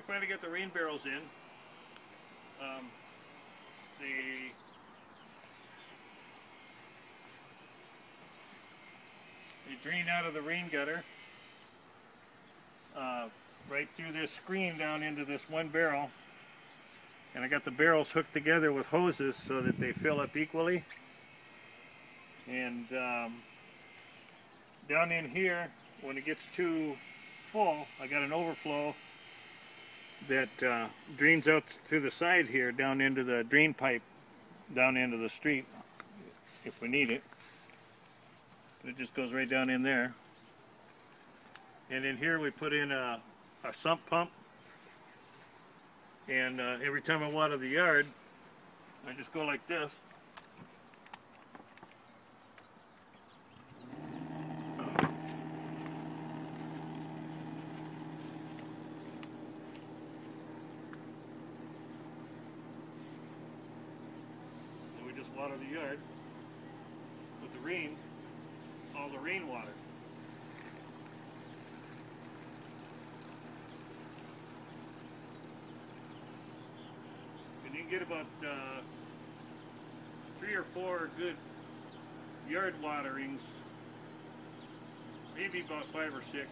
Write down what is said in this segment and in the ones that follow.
finally got the rain barrels in. They drain out of the rain gutter right through this screen down into this one barrel, and I got the barrels hooked together with hoses so that they fill up equally. And down in here, when it gets too full, I got an overflow that drains out through the side here down into the drain pipe down into the street if we need it. But it just goes right down in there. And in here we put in a sump pump, and every time I water the yard I just go like this. Water the yard with the rain, all the rainwater. And you can get about 3 or 4 good yard waterings, maybe about 5 or 6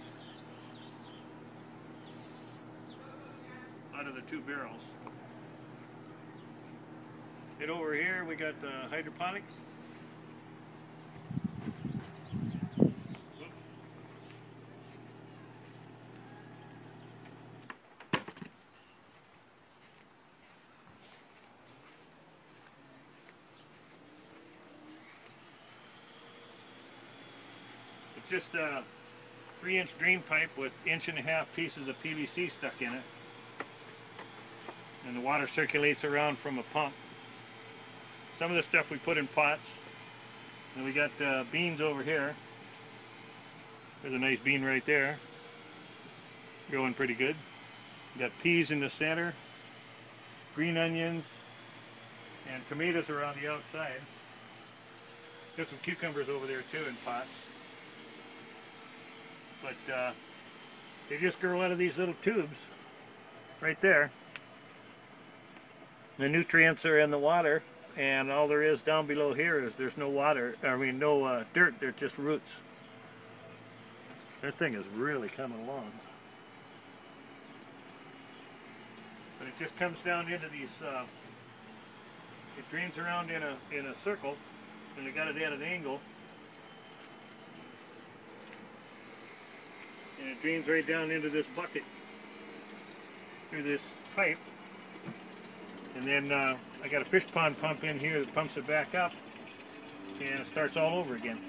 out of the 2 barrels. And over here we got the hydroponics. It's just a 3-inch drain pipe with 1.5 pieces of PVC stuck in it, and the water circulates around from a pump. Some of the stuff we put in pots. And we got beans over here. There's a nice bean right there. Growing pretty good. We got peas in the center. Green onions. And tomatoes around the outside. Got some cucumbers over there too in pots. But they just grow out of these little tubes. Right there. The nutrients are in the water. And all there is down below here is there's no water, no dirt, they're just roots. That thing is really coming along. But it just comes down into these, it drains around in a circle, and they got it at an angle. And it drains right down into this bucket through this pipe. And then I got a fish pond pump in here that pumps it back up, and it starts all over again.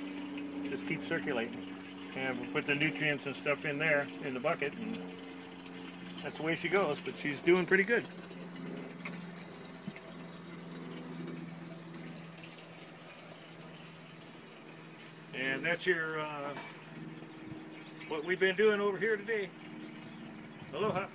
Just keeps circulating. And we'll put the nutrients and stuff in there in the bucket, and that's the way she goes, but she's doing pretty good. And that's your what we've been doing over here today. Aloha.